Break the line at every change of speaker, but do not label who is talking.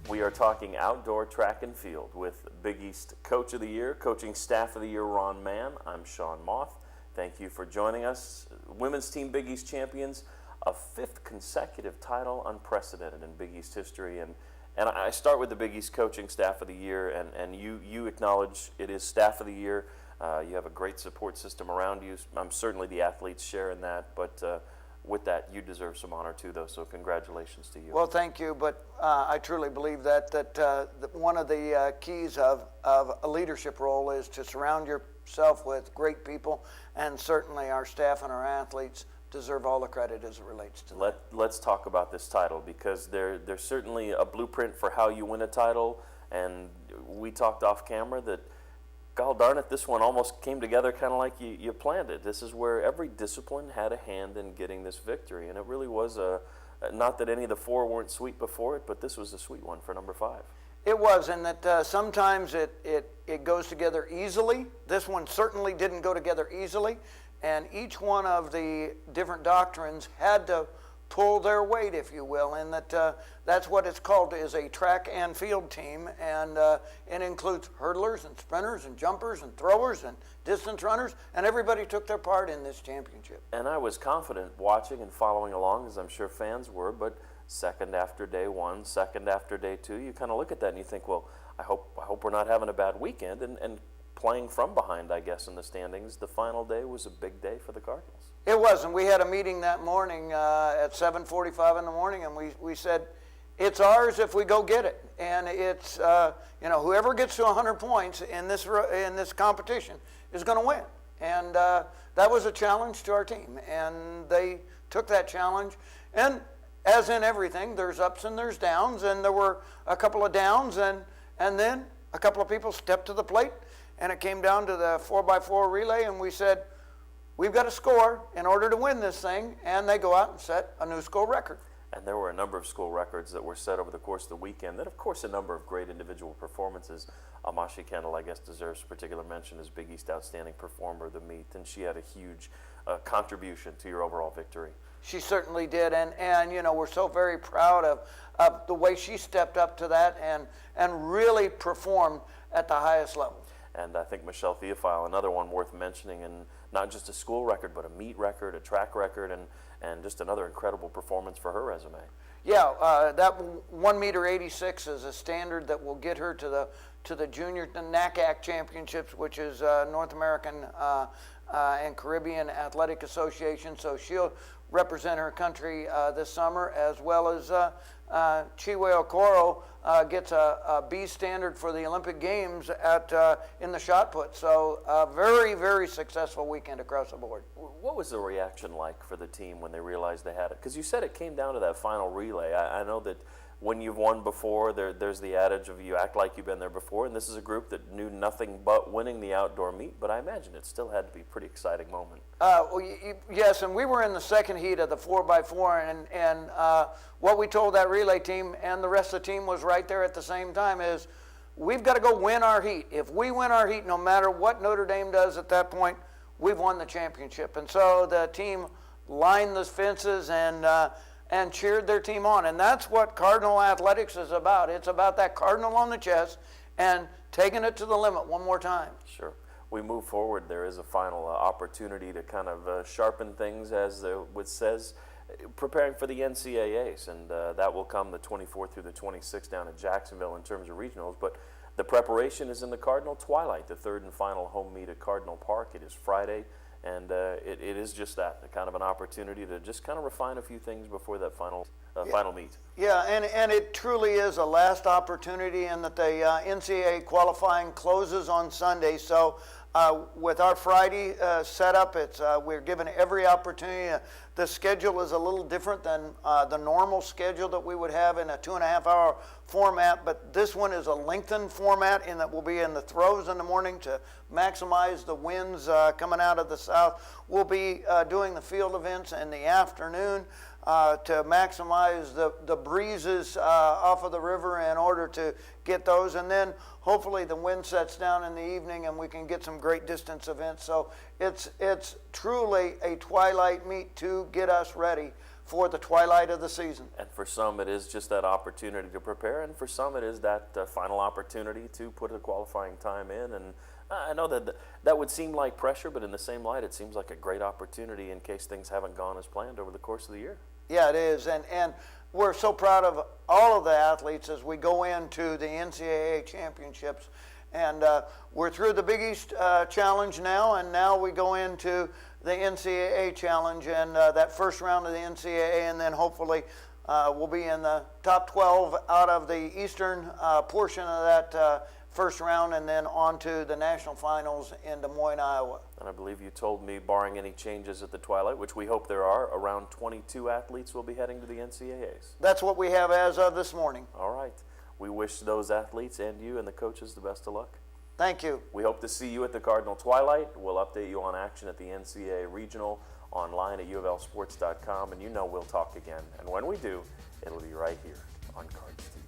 We are talking outdoor track and field with Big East Coach of the Year, Coaching Staff of the Year, Ron Mann. I'm Sean Moth. Thank you for joining us. Women's team Big East champions, a fifth consecutive title, unprecedented in Big East history. And I start with the Big East Coaching Staff of the Year, and you acknowledge it is Staff of the Year. You have a great support system around you. I'm certainly the athletes share in that, but with that, you deserve some honor too, though, so congratulations to you.
Well, thank you, but I truly believe that one of the keys of a leadership role is to surround yourself with great people, and certainly our staff and our athletes deserve all the credit as it relates to that.
Let's talk about this title, because there's certainly a blueprint for how you win a title, and we talked off camera that, God darn it, this one almost came together kind of like you planned it. This is where every discipline had a hand in getting this victory, and it really was not that any of the four weren't sweet before it, but this was a sweet one for number 5.
It was, and that sometimes it goes together easily. This one certainly didn't go together easily, and each one of the different doctrines had to pull their weight, if you will, and that's what it's called, is a track and field team, and it includes hurdlers and sprinters and jumpers and throwers and distance runners, and everybody took their part in this championship.
And I was confident watching and following along, as I'm sure fans were, but second after day 1, second after day 2, you kind of look at that and you think, well, I hope we're not having a bad weekend, and playing from behind, I guess, in the standings, the final day was a big day for the Cardinals.
It was, and we had a meeting that morning at 7:45 in the morning, and we said, it's ours if we go get it. And it's, whoever gets to 100 points in this competition is going to win. And that was a challenge to our team, and they took that challenge. And as in everything, there's ups and there's downs, and there were a couple of downs, and then a couple of people stepped to the plate, and it came down to the 4x4 relay, and we said, we've got to score in order to win this thing, and they go out and set a new school record.
And there were a number of school records that were set over the course of the weekend. Then, of course, a number of great individual performances. Amashi Kendall, I guess, deserves particular mention as Big East Outstanding Performer of the meet, and she had a huge contribution to your overall victory.
She certainly did, and we're so very proud of the way she stepped up to that and really performed at the highest level.
And I think Michelle Theophile, another one worth mentioning, and not just a school record, but a meet record, a track record, and just another incredible performance for her resume.
Yeah, that 1.86 m is a standard that will get her to the junior NACAC championships, which is North American and Caribbean Athletic Association. So she'll represent her country this summer, as well as Chiwe Okoro gets a B standard for the Olympic Games in the shot put. So a very, very successful weekend across the board.
What was the reaction like for the team when they realized they had it? Because you said it came down to that final relay. I know that when you've won before, there's the adage of you act like you've been there before, and this is a group that knew nothing but winning the outdoor meet, but I imagine it still had to be a pretty exciting moment.
Yes, and we were in the second heat of the 4x4, and what we told that relay team and the rest of the team was right there at the same time is, we've got to go win our heat. If we win our heat, no matter what Notre Dame does at that point, we've won the championship. And so the team lined the fences and cheered their team on. And that's what Cardinal athletics is about. It's about that Cardinal on the chest and taking it to the limit one more time.
Sure. We move forward. There is a final opportunity to kind of sharpen things, as it says, preparing for the NCAAs. And that will come the 24th through the 26th down in Jacksonville in terms of regionals. But the preparation is in the Cardinal Twilight, the third and final home meet at Cardinal Park. It is Friday. And it is just that, kind of an opportunity to just kind of refine a few things before that final meet.
Yeah, and it truly is a last opportunity, in that the NCAA qualifying closes on Sunday. So with our Friday setup, we're given every opportunity. The schedule is a little different than the normal schedule that we would have in a 2.5-hour format, but this one is a lengthened format in that we'll be in the throws in the morning to maximize the winds coming out of the south. We'll be doing the field events in the afternoon to maximize the breezes off of the river in order to get those. And then hopefully the wind sets down in the evening and we can get some great distance events. So it's truly a twilight meet to get us ready for the twilight of the season.
And for some, it is just that opportunity to prepare, and for some, it is that final opportunity to put a qualifying time in. And I know that would seem like pressure, but in the same light, it seems like a great opportunity in case things haven't gone as planned over the course of the year.
Yeah, it is, and we're so proud of all of the athletes as we go into the NCAA championships. And we're through the Big East Challenge now, and now we go into the NCAA Challenge and that first round of the NCAA, and then hopefully we'll be in the top 12 out of the eastern portion of that first round, and then on to the national finals in Des Moines, Iowa.
And I believe you told me, barring any changes at the Twilight, which we hope there are, around 22 athletes will be heading to the NCAAs.
That's what we have as of this morning.
All right. We wish those athletes and you and the coaches the best of luck.
Thank you.
We hope to see you at the Cardinal Twilight. We'll update you on action at the NCAA Regional online at UofLSports.com, and you know we'll talk again. And when we do, it'll be right here on CardsTV.